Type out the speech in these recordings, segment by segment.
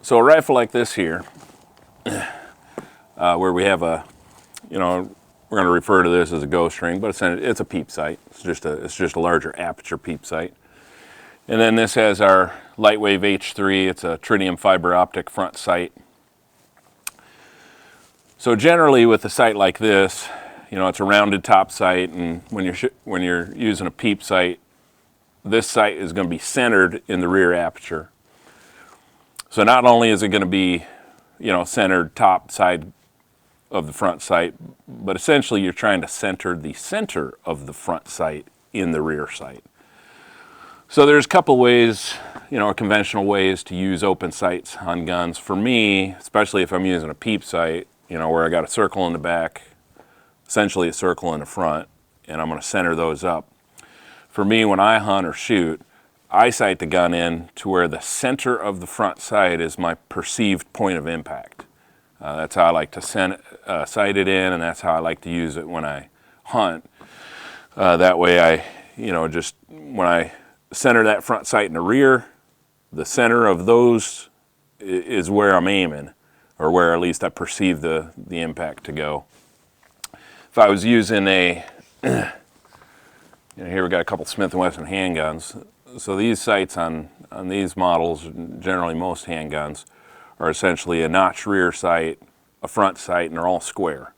So a rifle like this here, where we have a, we're going to refer to this as a ghost ring, but it's a peep sight. It's just a larger aperture peep sight. And then this has our Lightwave H3. It's a tritium fiber optic front sight. So generally with a sight like this, it's a rounded top sight, and when you're using a peep sight, this sight is going to be centered in the rear aperture. So not only is it going to be, centered top side of the front sight, but essentially you're trying to center the center of the front sight in the rear sight. So there's a couple ways, conventional ways to use open sights on guns. For me, especially if I'm using a peep sight, where I got a circle in the back, essentially a circle in the front, and I'm going to center those up. For me, when I hunt or shoot, I sight the gun in to where the center of the front sight is my perceived point of impact. That's how I like to sight it in, and that's how I like to use it when I hunt. That way I, just when I center that front sight in the rear, the center of those is where I'm aiming, or where at least I perceive the impact to go. If I was using a, here we got a couple Smith & Wesson handguns. So these sights on these models, generally most handguns, are essentially a notch rear sight, a front sight, and they're all square.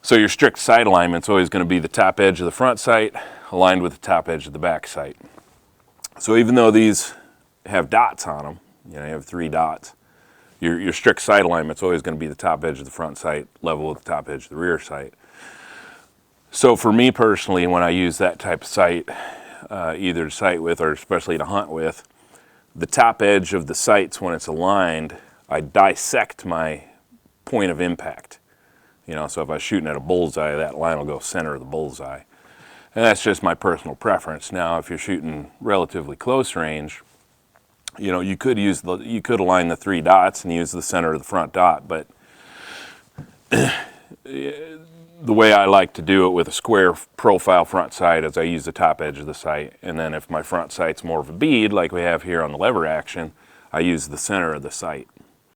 So your strict sight alignment is always going to be the top edge of the front sight aligned with the top edge of the back sight. So even though these have dots on them, you have 3 dots, your strict sight alignment is always going to be the top edge of the front sight level with the top edge of the rear sight. So for me personally, when I use that type of sight, either to sight with or especially to hunt with, the top edge of the sights, when it's aligned, I dissect my point of impact. So if I was shooting at a bullseye, that line will go center of the bullseye. And that's just my personal preference. Now, if you're shooting relatively close range, you could align the 3 dots and use the center of the front dot, but the way I like to do it with a square profile front sight is I use the top edge of the sight, and then if my front sight's more of a bead, like we have here on the lever action, I use the center of the sight.